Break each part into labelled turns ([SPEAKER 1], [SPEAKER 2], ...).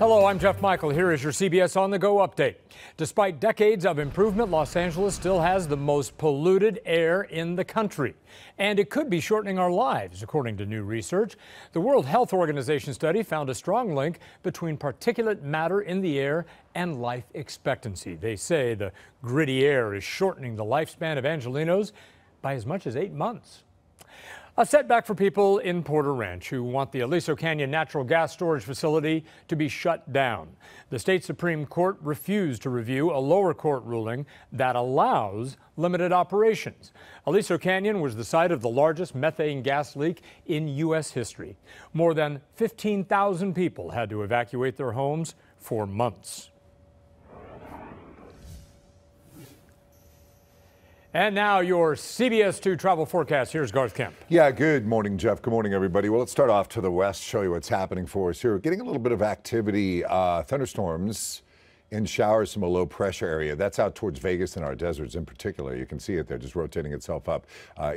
[SPEAKER 1] Hello, I'm Jeff Michael. Here is your CBS On The Go update. Despite decades of improvement, Los Angeles still has the most polluted air in the country. And it could be shortening our lives, according to new research. The World Health Organization study found a strong link between particulate matter in the air and life expectancy. They say the gritty air is shortening the lifespan of Angelenos by as much as 8 months. A setback for people in Porter Ranch who want the Aliso Canyon natural gas storage facility to be shut down. The state Supreme Court refused to review a lower court ruling that allows limited operations. Aliso Canyon was the site of the largest methane gas leak in U.S. history. More than 15,000 people had to evacuate their homes for months. And now your CBS 2 travel forecast. Here's Garth Kemp.
[SPEAKER 2] Yeah, good morning, Jeff. Good morning, everybody. Well, let's start off to the west, show you what's happening for us here. We're getting a little bit of activity, thunderstorms and showers from a low pressure area. That's out towards Vegas and our deserts in particular. You can see it there just rotating itself up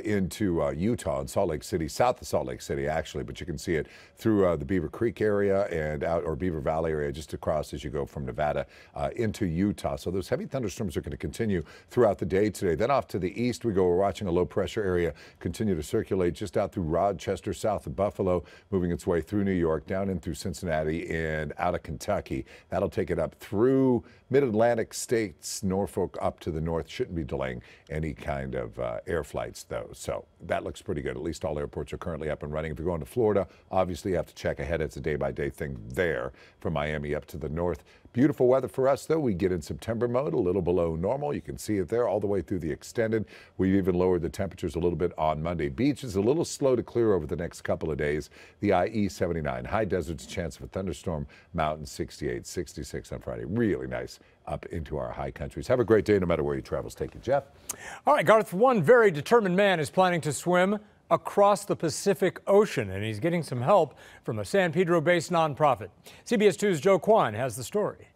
[SPEAKER 2] into Utah and Salt Lake City, south of Salt Lake City actually, but you can see it through the Beaver Creek area and out, or Beaver Valley area, just across as you go from Nevada into Utah. So those heavy thunderstorms are going to continue throughout the day today. Then off to the east we go. We're watching a low pressure area continue to circulate just out through Rochester, south of Buffalo, moving its way through New York, down in through Cincinnati and out of Kentucky. That'll take it up through mid-Atlantic states, Norfolk up to the north. Shouldn't be delaying any kind of air flights, though. So that looks pretty good. At least all airports are currently up and running. If you're going to Florida, obviously you have to check ahead. It's a day-by-day thing there from Miami up to the north. Beautiful weather for us, though. We get in September mode, a little below normal. You can see it there all the way through the extended. We've even lowered the temperatures a little bit on Monday. Beach is a little slow to clear over the next couple of days. The IE 79. High deserts, chance of a thunderstorm. Mountains 68, 66 on Friday. Really nice up into our high countries. Have a great day no matter where you travel. Take it, Jeff.
[SPEAKER 1] All right, Garth, one very determined man is planning to swim across the Pacific Ocean, and he's getting some help from a San Pedro-based nonprofit. CBS 2's Joe Kwan has the story.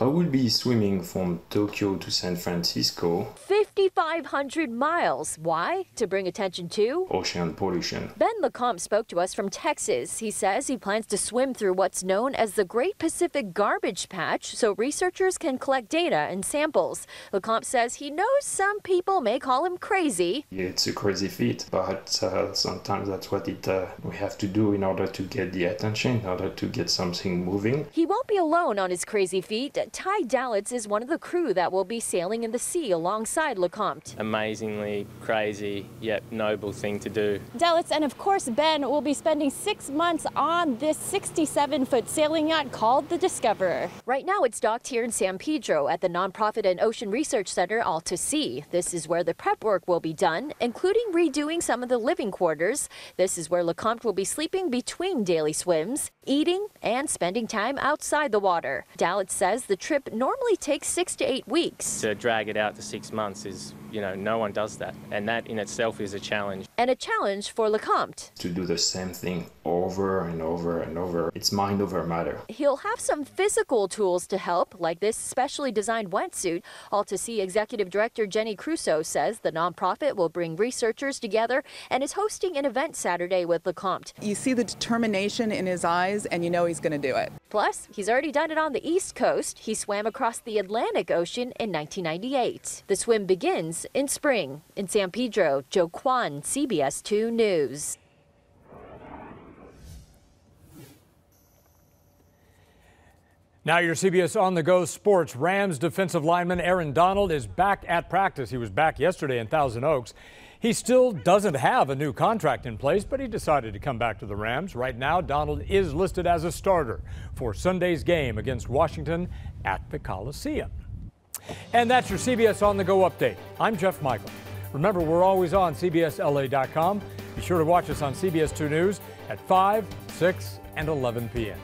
[SPEAKER 3] I will be swimming from Tokyo to San Francisco.
[SPEAKER 4] 5,500 miles. Why? To bring attention to
[SPEAKER 3] Ocean pollution.
[SPEAKER 4] Ben Lecomte spoke to us from Texas. He says he plans to swim through what's known as the Great Pacific Garbage Patch so researchers can collect data and samples. Lecomte says he knows some people may call him crazy.
[SPEAKER 3] It's a crazy feat, but sometimes that's what we have to do in order to get the attention, in order to get something moving.
[SPEAKER 4] He won't be alone on his crazy feat. Ty Dalitz is one of the crew that will be sailing in the sea alongside Lecomte.
[SPEAKER 5] Amazingly crazy yet noble thing to do.
[SPEAKER 4] Dalitz and of course Ben will be spending 6 months on this 67-foot sailing yacht called the Discoverer. Right now it's docked here in San Pedro at the nonprofit and ocean research center Alta Sea. This is where the prep work will be done, including redoing some of the living quarters. This is where Lecomte will be sleeping between daily swims, eating and spending time outside the water. Dalitz says the trip normally takes 6 to 8 weeks.
[SPEAKER 5] To drag it out to 6 months is, no one does that. And that in itself is a challenge.
[SPEAKER 4] And a challenge for Lecomte.
[SPEAKER 3] To do the same thing over and over and over. It's mind over matter.
[SPEAKER 4] He'll have some physical tools to help, like this specially designed wetsuit. Alta Sea Executive Director Jenny Crusoe says the nonprofit will bring researchers together and is hosting an event Saturday with Lecomte.
[SPEAKER 6] You see the determination in his eyes and you know he's going to do it.
[SPEAKER 4] Plus, he's already done it on the East Coast. He swam across the Atlantic Ocean in 1998. The swim begins in spring. In San Pedro, Joe Kwan, CBS 2 News.
[SPEAKER 1] Now your CBS On The Go sports. Rams defensive lineman Aaron Donald is back at practice. He was back yesterday in Thousand Oaks. He still doesn't have a new contract in place, but he decided to come back to the Rams. Right now, Donald is listed as a starter for Sunday's game against Washington at the Coliseum. And that's your CBS On The Go update. I'm Jeff Michael. Remember, we're always on CBSLA.com. Be sure to watch us on CBS 2 News at 5, 6, and 11 p.m.